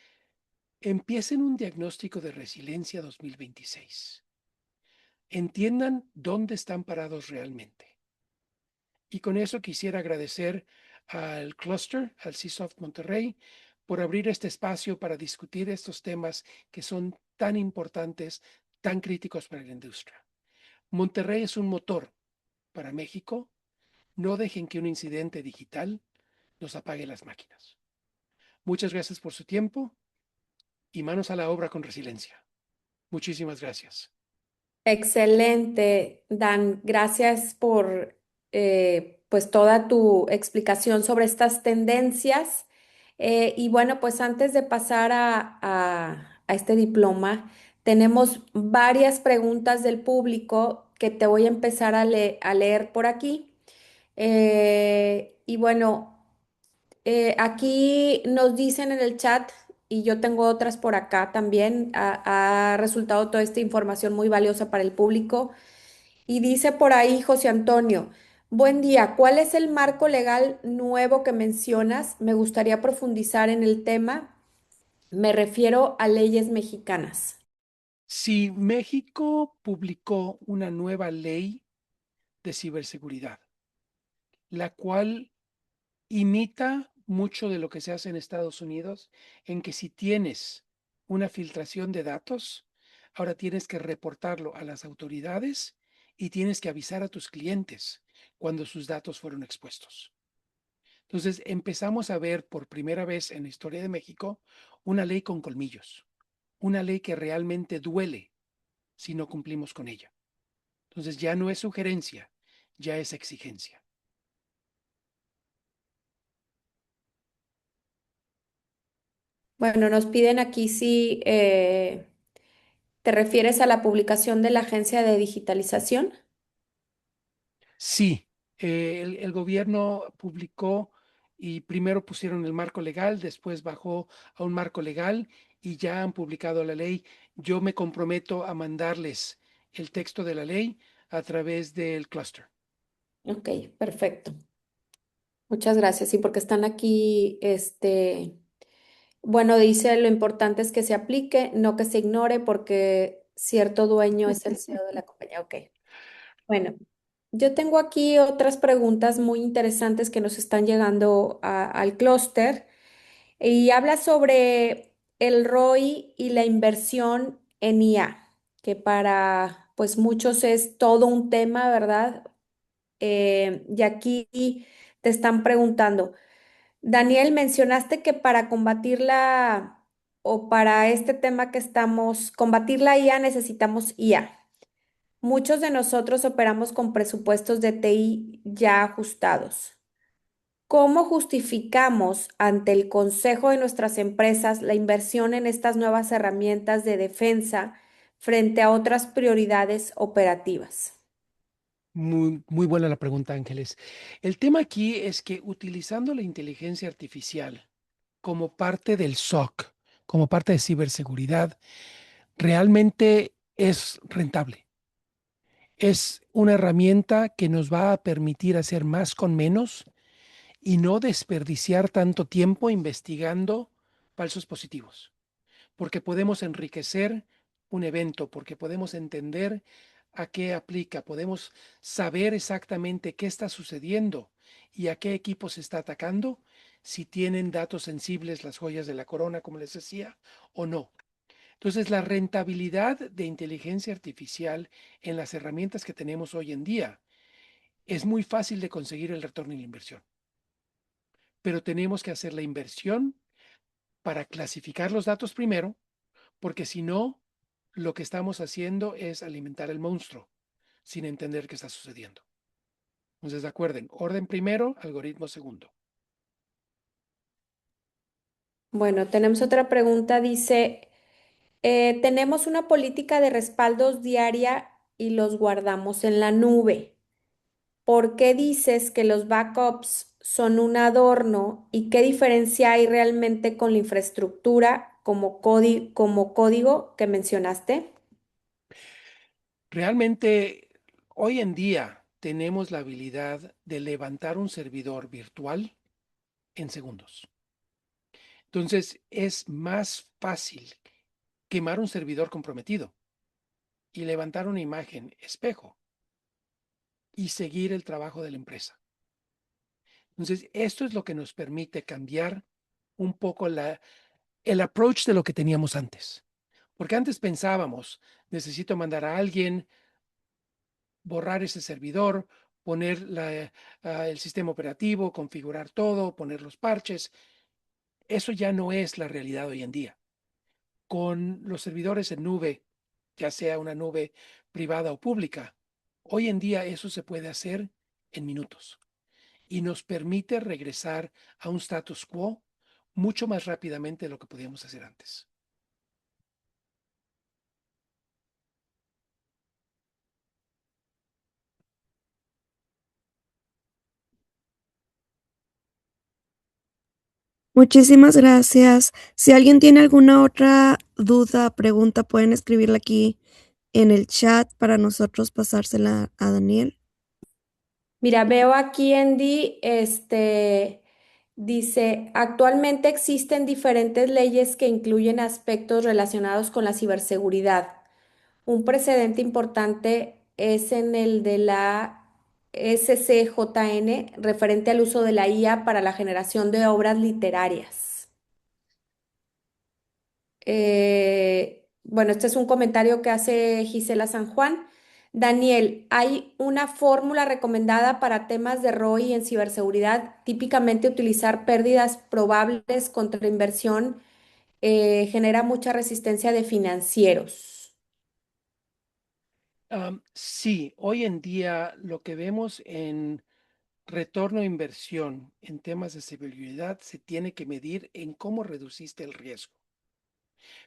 Empiecen un diagnóstico de resiliencia 2026. Entiendan dónde están parados realmente. Y con eso quisiera agradecer al Cluster, al CSOFT Monterrey, por abrir este espacio para discutir estos temas que son tan importantes, tan críticos para la industria. Monterrey es un motor para México. No dejen que un incidente digital nos apague las máquinas. Muchas gracias por su tiempo y manos a la obra con resiliencia. Muchísimas gracias. Excelente, Dan. Gracias por pues toda tu explicación sobre estas tendencias. Y bueno, pues antes de pasar a este diploma, tenemos varias preguntas del público que te voy a empezar a leer por aquí. Y bueno, aquí nos dicen en el chat, y yo tengo otras por acá también, ha resultado toda esta información muy valiosa para el público. Y dice por ahí José Antonio, buen día, ¿cuál es el marco legal nuevo que mencionas? Me gustaría profundizar en el tema. Me refiero a leyes mexicanas. Si México publicó una nueva ley de ciberseguridad, la cual imita mucho de lo que se hace en Estados Unidos, en que si tienes una filtración de datos, ahora tienes que reportarlo a las autoridades y tienes que avisar a tus clientes cuando sus datos fueron expuestos. Entonces empezamos a ver por primera vez en la historia de México una ley con colmillos, una ley que realmente duele si no cumplimos con ella. Entonces ya no es sugerencia, ya es exigencia. Bueno, nos piden aquí si te refieres a la publicación de la Agencia de Digitalización. Sí, el gobierno publicó y primero pusieron el marco legal, después bajó a un marco legal y ya han publicado la ley. Yo me comprometo a mandarles el texto de la ley a través del clúster. Ok, perfecto. Muchas gracias. Sí, porque están aquí, bueno, dice lo importante es que se aplique, no que se ignore, porque cierto dueño es el CEO de la compañía. Ok. Bueno, yo tengo aquí otras preguntas muy interesantes que nos están llegando al clúster y habla sobre el ROI y la inversión en IA, que para pues muchos es todo un tema, ¿verdad? Y aquí te están preguntando, Daniel, mencionaste que para combatir o para este tema que estamos, combatir la IA necesitamos IA. Muchos de nosotros operamos con presupuestos de TI ya ajustados. ¿Cómo justificamos ante el consejo de nuestras empresas la inversión en estas nuevas herramientas de defensa frente a otras prioridades operativas? Muy buena la pregunta, Ángeles. El tema aquí es que utilizando la inteligencia artificial como parte del SOC, como parte de ciberseguridad, realmente es rentable. Es una herramienta que nos va a permitir hacer más con menos y no desperdiciar tanto tiempo investigando falsos positivos, porque podemos enriquecer un evento, porque podemos entender a qué aplica, podemos saber exactamente qué está sucediendo y a qué equipo se está atacando, si tienen datos sensibles, las joyas de la corona, como les decía, o no. Entonces, la rentabilidad de inteligencia artificial en las herramientas que tenemos hoy en día es muy fácil de conseguir el retorno en la inversión, pero tenemos que hacer la inversión para clasificar los datos primero, porque si no, lo que estamos haciendo es alimentar el monstruo sin entender qué está sucediendo. Entonces, acuerden, orden primero, algoritmo segundo. Bueno, tenemos otra pregunta. Dice, tenemos una política de respaldos diaria y los guardamos en la nube. ¿Por qué dices que los backups son un adorno y qué diferencia hay realmente con la infraestructura como código que mencionaste? Realmente, hoy en día tenemos la habilidad de levantar un servidor virtual en segundos. Entonces, es más fácil quemar un servidor comprometido y levantar una imagen espejo y seguir el trabajo de la empresa. Entonces, esto es lo que nos permite cambiar un poco el approach de lo que teníamos antes. Porque antes pensábamos, necesito mandar a alguien, borrar ese servidor, poner el sistema operativo, configurar todo, poner los parches. Eso ya no es la realidad hoy en día. Con los servidores en nube, ya sea una nube privada o pública, hoy en día eso se puede hacer en minutos y nos permite regresar a un status quo mucho más rápidamente de lo que podíamos hacer antes. Muchísimas gracias. Si alguien tiene alguna otra duda, pregunta, pueden escribirla aquí en el chat para nosotros pasársela a Daniel. Mira, veo aquí, Andy, dice, actualmente existen diferentes leyes que incluyen aspectos relacionados con la ciberseguridad. Un precedente importante es en el de la SCJN, referente al uso de la IA para la generación de obras literarias. Bueno, este es un comentario que hace Gisela San Juan. Daniel, ¿hay una fórmula recomendada para temas de ROI en ciberseguridad? Típicamente utilizar pérdidas probables contra inversión genera mucha resistencia de financieros. Sí, hoy en día lo que vemos en retorno a inversión en temas de ciberseguridad se tiene que medir en cómo reduciste el riesgo.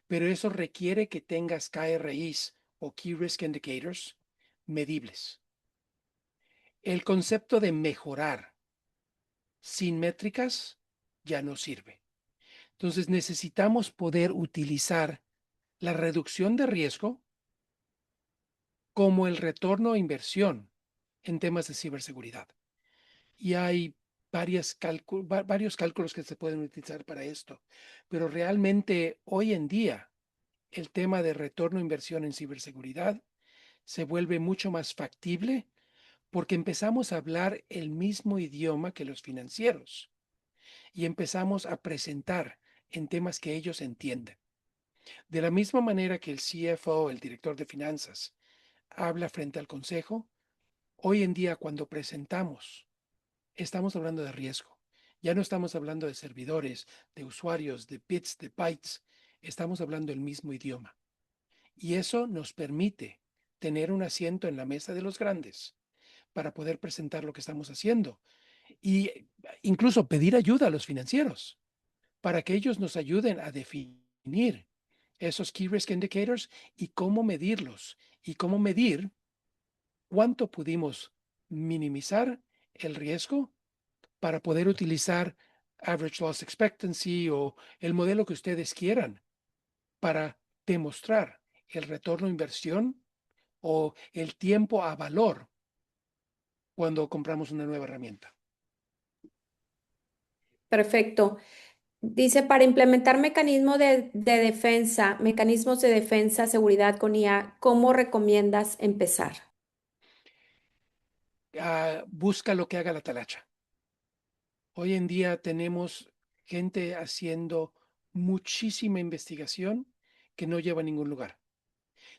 Pero eso requiere que tengas KRIs o Key Risk Indicators medibles. El concepto de mejorar sin métricas ya no sirve. Entonces necesitamos poder utilizar la reducción de riesgo como el retorno a inversión en temas de ciberseguridad. Y hay varios cálculos que se pueden utilizar para esto, pero realmente hoy en día el tema de retorno a inversión en ciberseguridad se vuelve mucho más factible porque empezamos a hablar el mismo idioma que los financieros y empezamos a presentar en temas que ellos entienden. De la misma manera que el CFO, el director de finanzas, habla frente al consejo, hoy en día cuando presentamos, estamos hablando de riesgo. Ya no estamos hablando de servidores, de usuarios, de bits, de bytes. Estamos hablando el mismo idioma. Y eso nos permite tener un asiento en la mesa de los grandes para poder presentar lo que estamos haciendo y incluso pedir ayuda a los financieros para que ellos nos ayuden a definir esos Key Risk Indicators y cómo medirlos y cómo medir cuánto pudimos minimizar el riesgo para poder utilizar Average Loss Expectancy o el modelo que ustedes quieran para demostrar el retorno a inversión o el tiempo a valor cuando compramos una nueva herramienta. Perfecto. Dice, para implementar mecanismos de defensa, seguridad con IA, ¿cómo recomiendas empezar? Busca lo que haga la talacha. Hoy en día tenemos gente haciendo muchísima investigación que no lleva a ningún lugar.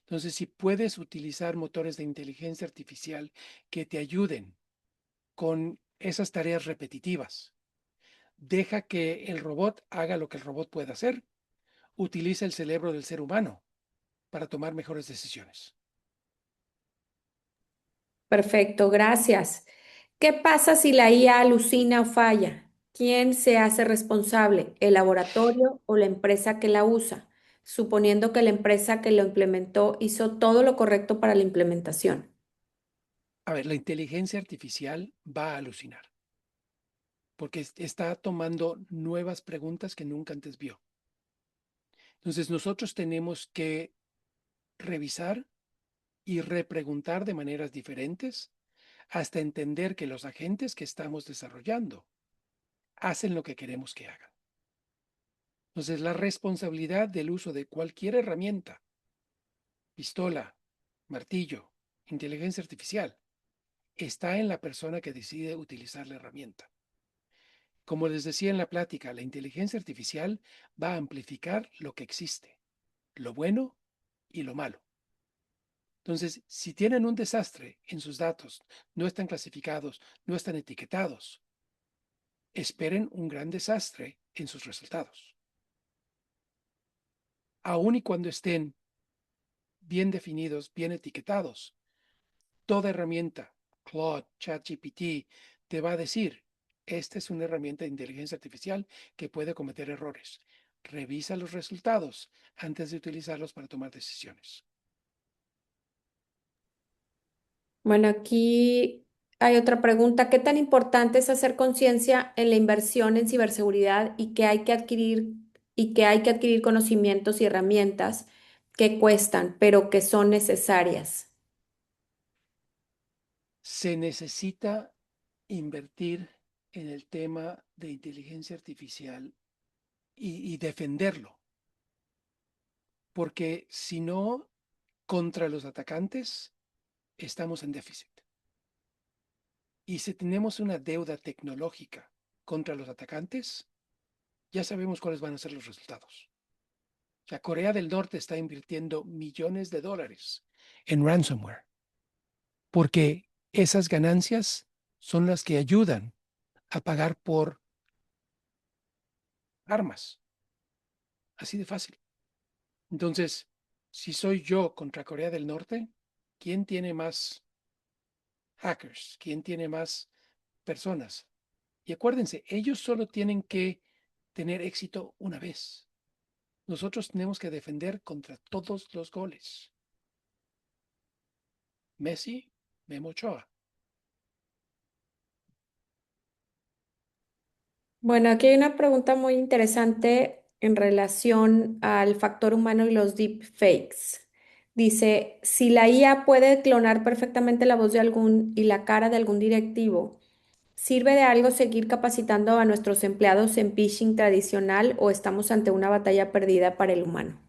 Entonces, si puedes utilizar motores de inteligencia artificial que te ayuden con esas tareas repetitivas, deja que el robot haga lo que el robot puede hacer. Utiliza el cerebro del ser humano para tomar mejores decisiones. Perfecto, gracias. ¿Qué pasa si la IA alucina o falla? ¿Quién se hace responsable? ¿El laboratorio o la empresa que la usa? Suponiendo que la empresa que lo implementó hizo todo lo correcto para la implementación. A ver, la inteligencia artificial va a alucinar porque está tomando nuevas preguntas que nunca antes vio. Entonces nosotros tenemos que revisar y repreguntar de maneras diferentes hasta entender que los agentes que estamos desarrollando hacen lo que queremos que hagan. Entonces, la responsabilidad del uso de cualquier herramienta, pistola, martillo, inteligencia artificial, está en la persona que decide utilizar la herramienta. Como les decía en la plática, la inteligencia artificial va a amplificar lo que existe, lo bueno y lo malo. Entonces, si tienen un desastre en sus datos, no están clasificados, no están etiquetados, esperen un gran desastre en sus resultados. Aun y cuando estén bien definidos, bien etiquetados, toda herramienta, Claude, ChatGPT, te va a decir, esta es una herramienta de inteligencia artificial que puede cometer errores. Revisa los resultados antes de utilizarlos para tomar decisiones. Bueno, aquí hay otra pregunta. ¿Qué tan importante es hacer conciencia en la inversión en ciberseguridad y que hay que adquirir conocimientos y herramientas que cuestan, pero que son necesarias? Se necesita invertir en el tema de inteligencia artificial y defenderlo, porque si no, contra los atacantes, estamos en déficit. Y si tenemos una deuda tecnológica contra los atacantes, ya sabemos cuáles van a ser los resultados. O sea, Corea del Norte está invirtiendo millones de dólares en ransomware, porque esas ganancias son las que ayudan a pagar por armas. Así de fácil. Entonces, si soy yo contra Corea del Norte, ¿quién tiene más hackers? ¿Quién tiene más personas? Y acuérdense, ellos solo tienen que tener éxito una vez. Nosotros tenemos que defender contra todos los goles. Messi, Memo Ochoa. Bueno, aquí hay una pregunta muy interesante en relación al factor humano y los deepfakes. Dice, si la IA puede clonar perfectamente la voz de algún y la cara de algún directivo, ¿sirve de algo seguir capacitando a nuestros empleados en phishing tradicional o estamos ante una batalla perdida para el humano?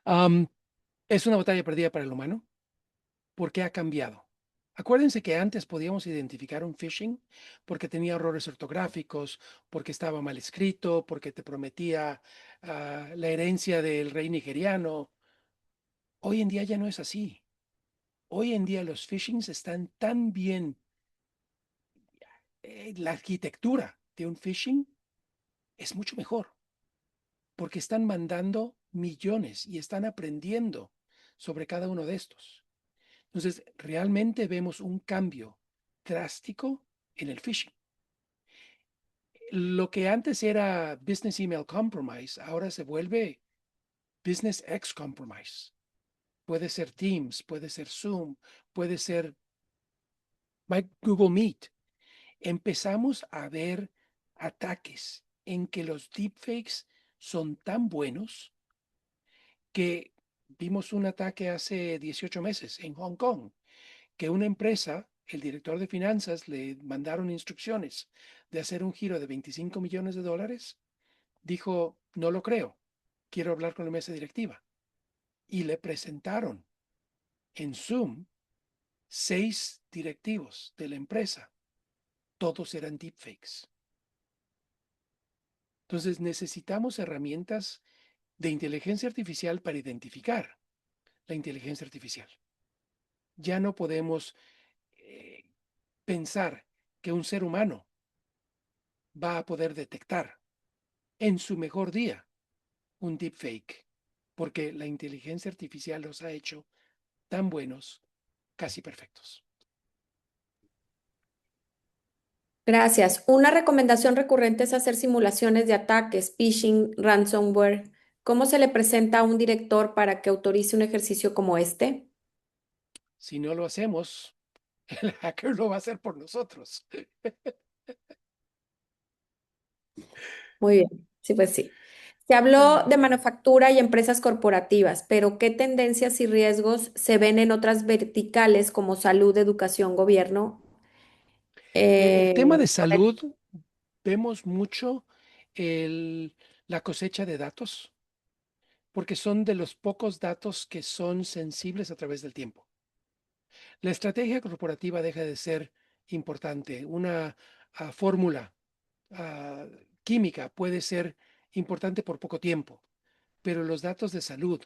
Um, es una batalla perdida para el humano porque ha cambiado. Acuérdense que antes podíamos identificar un phishing porque tenía errores ortográficos, porque estaba mal escrito, porque te prometía la herencia del rey nigeriano. Hoy en día ya no es así. Hoy en día los phishings están tan bien, la arquitectura de un phishing es mucho mejor porque están mandando millones y están aprendiendo sobre cada uno de estos. Entonces, realmente vemos un cambio drástico en el phishing. Lo que antes era Business Email Compromise, ahora se vuelve Business X Compromise. Puede ser Teams, puede ser Zoom, puede ser Google Meet. Empezamos a ver ataques en que los deepfakes son tan buenos que vimos un ataque hace 18 meses en Hong Kong, que una empresa, el director de finanzas, le mandaron instrucciones de hacer un giro de 25 millones de dólares. Dijo, no lo creo, quiero hablar con la mesa directiva. Y le presentaron en Zoom 6 directivos de la empresa. Todos eran deepfakes. Entonces necesitamos herramientas de inteligencia artificial para identificar la inteligencia artificial. Ya no podemos pensar que un ser humano va a poder detectar en su mejor día un deepfake, porque la inteligencia artificial los ha hecho tan buenos, casi perfectos. Gracias. Una recomendación recurrente es hacer simulaciones de ataques, phishing, ransomware. ¿Cómo se le presenta a un director para que autorice un ejercicio como este? Si no lo hacemos, el hacker lo va a hacer por nosotros. Muy bien, sí, pues sí. Se habló de manufactura y empresas corporativas, pero ¿qué tendencias y riesgos se ven en otras verticales como salud, educación, gobierno? El tema de Con el- salud, vemos mucho el la cosecha de datos, porque son de los pocos datos que son sensibles a través del tiempo. La estrategia corporativa deja de ser importante. Una fórmula química puede ser importante por poco tiempo, pero los datos de salud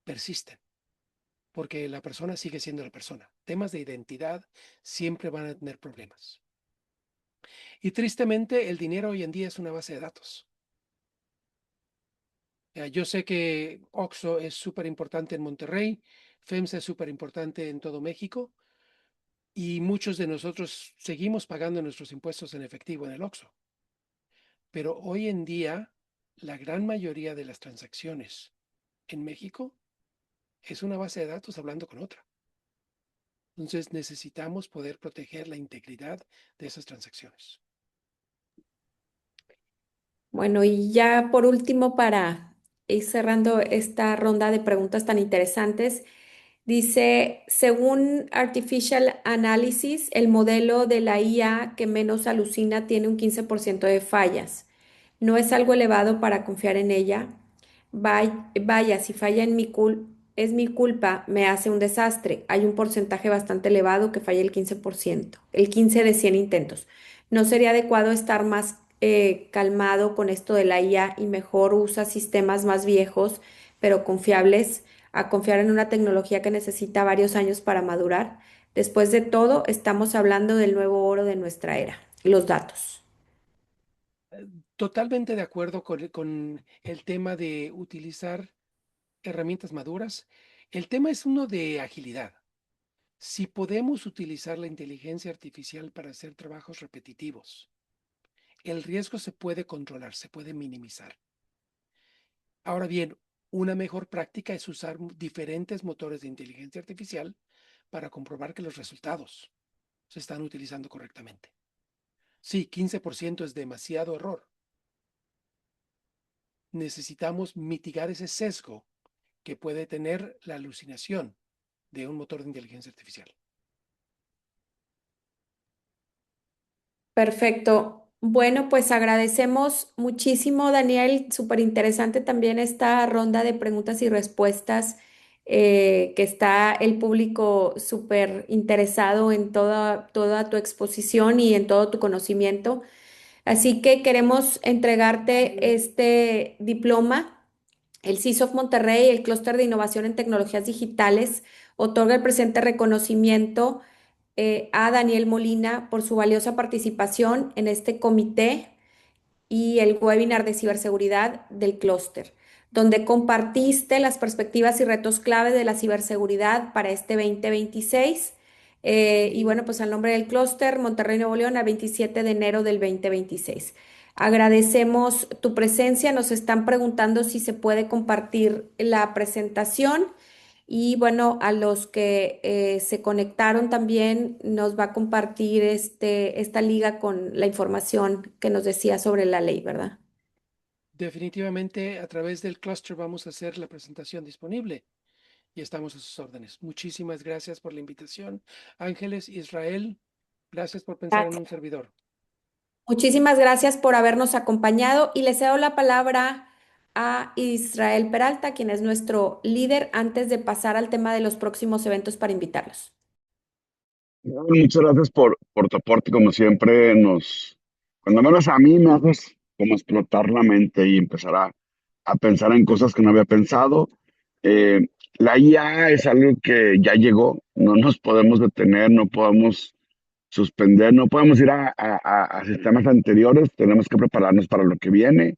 persisten, porque la persona sigue siendo la persona. Temas de identidad siempre van a tener problemas. Y tristemente, el dinero hoy en día es una base de datos. Yo sé que OXXO es súper importante en Monterrey, FEMSA es súper importante en todo México, y muchos de nosotros seguimos pagando nuestros impuestos en efectivo en el OXXO. Pero hoy en día, la gran mayoría de las transacciones en México es una base de datos hablando con otra. Entonces necesitamos poder proteger la integridad de esas transacciones. Bueno, y ya por último, para ir cerrando esta ronda de preguntas tan interesantes, dice, según Artificial Analysis, el modelo de la IA que menos alucina tiene un 15% de fallas. ¿No es algo elevado para confiar en ella? Vaya, si falla es mi culpa, me hace un desastre. Hay un porcentaje bastante elevado que falla el 15%, el 15 de 100 intentos. ¿No sería adecuado estar más calmado con esto de la IA y mejor usa sistemas más viejos, pero confiables, a confiar en una tecnología que necesita varios años para madurar? Después de todo, estamos hablando del nuevo oro de nuestra era, los datos. Totalmente de acuerdo con el tema de utilizar herramientas maduras. El tema es uno de agilidad. Si podemos utilizar la inteligencia artificial para hacer trabajos repetitivos, el riesgo se puede controlar, se puede minimizar. Ahora bien, una mejor práctica es usar diferentes motores de inteligencia artificial para comprobar que los resultados se están utilizando correctamente. Sí, 15% es demasiado error. Necesitamos mitigar ese sesgo que puede tener la alucinación de un motor de inteligencia artificial. Perfecto. Bueno, pues agradecemos muchísimo, Daniel. Súper interesante también esta ronda de preguntas y respuestas, que está el público súper interesado en toda tu exposición y en todo tu conocimiento. Así que queremos entregarte este diploma. El CISOF Monterrey, el Clúster de Innovación en Tecnologías Digitales, otorga el presente reconocimiento a Daniel Molina por su valiosa participación en este comité y el webinar de ciberseguridad del clúster, donde compartiste las perspectivas y retos clave de la ciberseguridad para este 2026. Y bueno, pues al nombre del clúster Monterrey Nuevo León, al 27 de enero del 2026. Agradecemos tu presencia. Nos están preguntando si se puede compartir la presentación. Y bueno, a los que se conectaron también nos va a compartir esta liga con la información que nos decía sobre la ley, ¿verdad? Definitivamente a través del clúster vamos a hacer la presentación disponible y estamos a sus órdenes. Muchísimas gracias por la invitación. Ángeles, Israel, gracias por pensar en un servidor. Muchísimas gracias por habernos acompañado y le cedo la palabra a Israel Peralta, quien es nuestro líder, antes de pasar al tema de los próximos eventos para invitarlos. Muchas gracias por tu aporte, como siempre, cuando menos a mí me haces como explotar la mente y empezar a pensar en cosas que no había pensado. Eh, la IA es algo que ya llegó, no nos podemos detener, no podemos suspender, no podemos ir a sistemas anteriores, tenemos que prepararnos para lo que viene.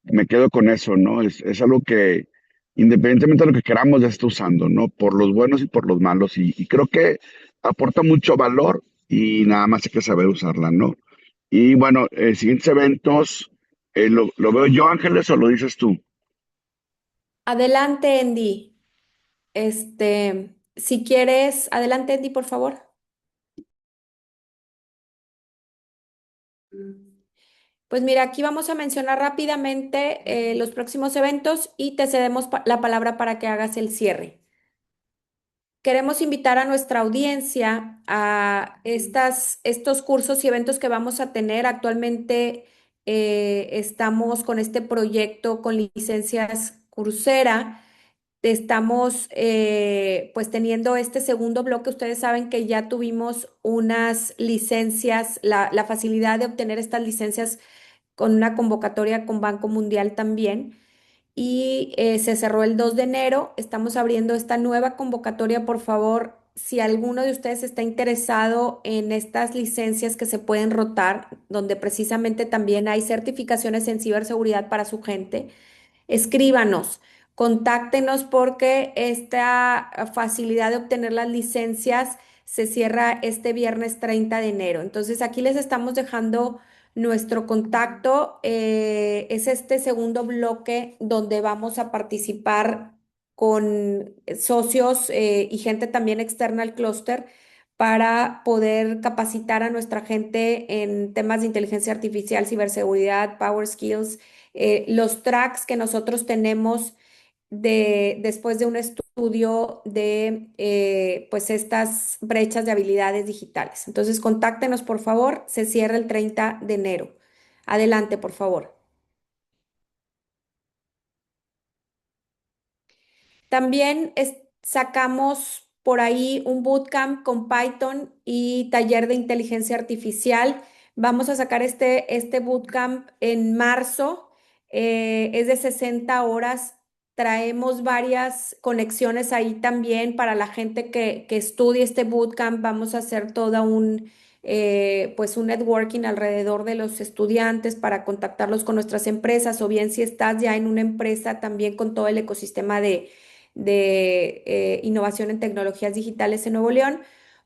Me quedo con eso, ¿no? Es algo que independientemente de lo que queramos, ya está usando, ¿no? Por los buenos y por los malos. Y creo que aporta mucho valor y nada más hay que saber usarla, ¿no? Y bueno, siguientes eventos, ¿lo veo yo, Ángeles, o lo dices tú? Adelante, Andy. Si quieres, adelante, Andy, por favor. Pues mira, aquí vamos a mencionar rápidamente los próximos eventos y te cedemos la palabra para que hagas el cierre. Queremos invitar a nuestra audiencia a estos cursos y eventos que vamos a tener actualmente. estamos con este proyecto con licencias Coursera. Estamos pues teniendo este segundo bloque. Ustedes saben que ya tuvimos unas licencias, la facilidad de obtener estas licencias con una convocatoria con Banco Mundial también. Y se cerró el 2 de enero. Estamos abriendo esta nueva convocatoria. Por favor, si alguno de ustedes está interesado en estas licencias que se pueden rotar, donde precisamente también hay certificaciones en ciberseguridad para su gente, escríbanos, contáctenos porque esta facilidad de obtener las licencias se cierra este viernes 30 de enero. Entonces aquí les estamos dejando nuestro contacto. Es este segundo bloque donde vamos a participar con socios y gente también externa al clúster para poder capacitar a nuestra gente en temas de inteligencia artificial, ciberseguridad, power skills, los tracks que nosotros tenemos después de un estudio de pues estas brechas de habilidades digitales. Entonces, contáctenos, por favor. Se cierra el 30 de enero. Adelante, por favor. También sacamos por ahí un bootcamp con Python y taller de inteligencia artificial. Vamos a sacar este bootcamp en marzo. Es de 60 horas. Traemos varias conexiones ahí también para la gente que estudie este bootcamp. Vamos a hacer toda pues un networking alrededor de los estudiantes para contactarlos con nuestras empresas, o bien si estás ya en una empresa también con todo el ecosistema de innovación en tecnologías digitales en Nuevo León.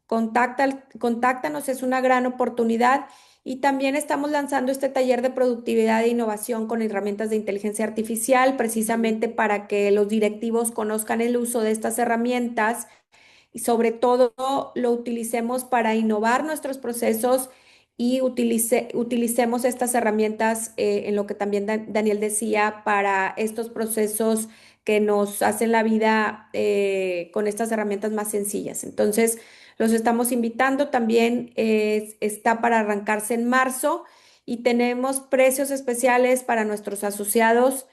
Contáctanos, es una gran oportunidad. Y también estamos lanzando este taller de productividad e innovación con herramientas de inteligencia artificial, precisamente para que los directivos conozcan el uso de estas herramientas y sobre todo lo utilicemos para innovar nuestros procesos y utilicemos estas herramientas en lo que también Daniel decía, para estos procesos que nos hacen la vida con estas herramientas más sencillas. Entonces, los estamos invitando. También está para arrancarse en marzo y tenemos precios especiales para nuestros asociados.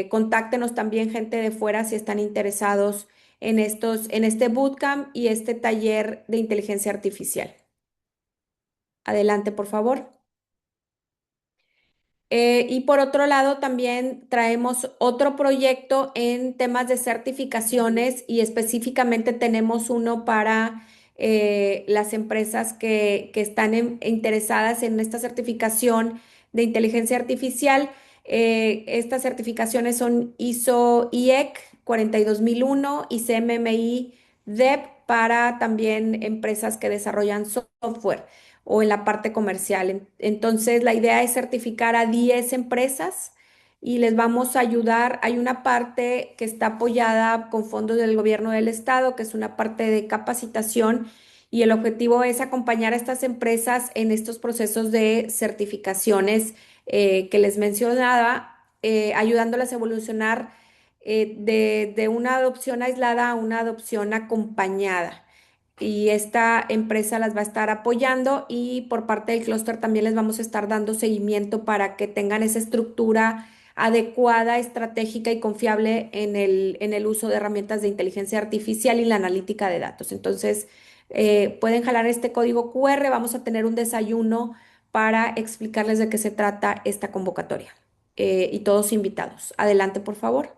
Contáctenos también gente de fuera si están interesados en este bootcamp y este taller de inteligencia artificial. Adelante, por favor. Y por otro lado, también traemos otro proyecto en temas de certificaciones y específicamente tenemos uno para las empresas que están interesadas en esta certificación de inteligencia artificial. Estas certificaciones son ISO IEC 42001 y CMMI DEP para también empresas que desarrollan software o en la parte comercial. Entonces, la idea es certificar a 10 empresas y les vamos a ayudar. Hay una parte que está apoyada con fondos del gobierno del estado, que es una parte de capacitación, y el objetivo es acompañar a estas empresas en estos procesos de certificaciones que les mencionaba, ayudándolas a evolucionar de una adopción aislada a una adopción acompañada, y esta empresa las va a estar apoyando y por parte del clúster también les vamos a estar dando seguimiento para que tengan esa estructura adecuada, estratégica y confiable en el uso de herramientas de inteligencia artificial y la analítica de datos. Entonces, pueden jalar este código QR. Vamos a tener un desayuno para explicarles de qué se trata esta convocatoria. Y todos invitados. Adelante, por favor.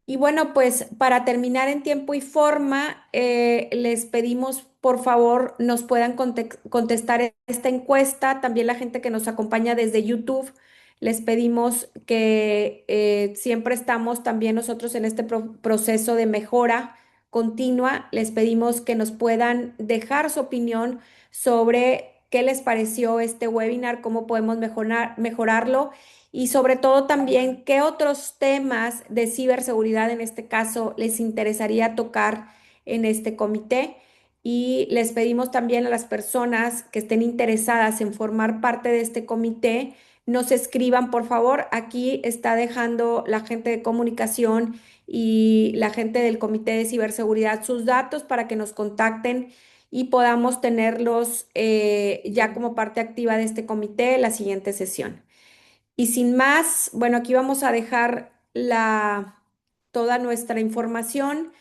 Y bueno, pues para terminar en tiempo y forma, les pedimos por favor nos puedan contestar esta encuesta. También la gente que nos acompaña desde YouTube, les pedimos que siempre estamos también nosotros en este proceso de mejora continua. Les pedimos que nos puedan dejar su opinión sobre qué les pareció este webinar, cómo podemos mejorarlo y sobre todo también qué otros temas de ciberseguridad en este caso les interesaría tocar en este comité. Y les pedimos también a las personas que estén interesadas en formar parte de este comité, nos escriban por favor. Aquí está dejando la gente de comunicación y la gente del comité de ciberseguridad sus datos para que nos contacten y podamos tenerlos ya como parte activa de este comité la siguiente sesión. Y sin más, bueno, aquí vamos a dejar toda nuestra información.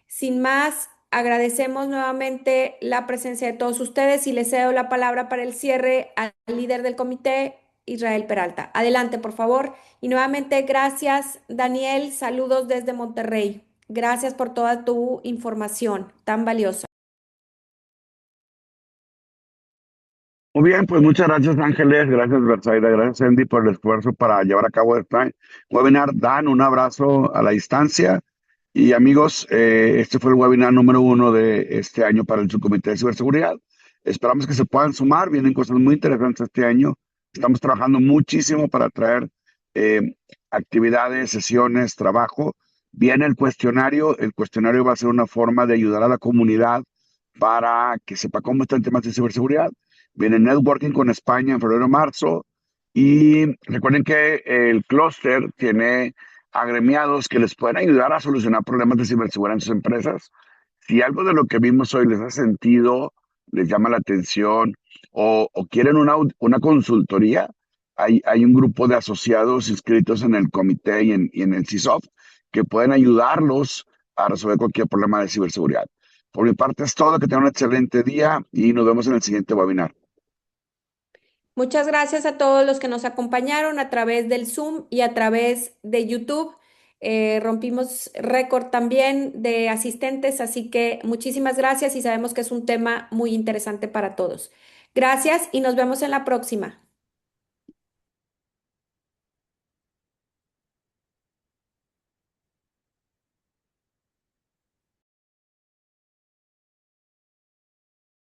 Sin más, agradecemos nuevamente la presencia de todos ustedes y les cedo la palabra para el cierre al líder del comité, Israel Peralta. Adelante, por favor. Y nuevamente, gracias, Daniel. Saludos desde Monterrey. Gracias por toda tu información tan valiosa. Muy bien, pues muchas gracias Ángeles, gracias Bersaida, gracias Andy por el esfuerzo para llevar a cabo este webinar. Dan, un abrazo a la distancia. Y amigos, este fue el webinar número 1 de este año para el Subcomité de Ciberseguridad. Esperamos que se puedan sumar, vienen cosas muy interesantes este año. Estamos trabajando muchísimo para traer eh, actividades, sesiones, trabajo. Viene el cuestionario va a ser una forma de ayudar a la comunidad para que sepa cómo están temas de ciberseguridad. Viene networking con España en febrero-marzo. Y recuerden que el clúster tiene agremiados que les pueden ayudar a solucionar problemas de ciberseguridad en sus empresas. Si algo de lo que vimos hoy les ha sentido, les llama la atención o quieren una consultoría, hay un grupo de asociados inscritos en el comité y en el CISOF que pueden ayudarlos a resolver cualquier problema de ciberseguridad. Por mi parte es todo, que tengan un excelente día y nos vemos en el siguiente webinar. Muchas gracias a todos los que nos acompañaron a través del Zoom y a través de YouTube. Rompimos récord también de asistentes, así que muchísimas gracias y sabemos que es un tema muy interesante para todos. Gracias y nos vemos en la próxima.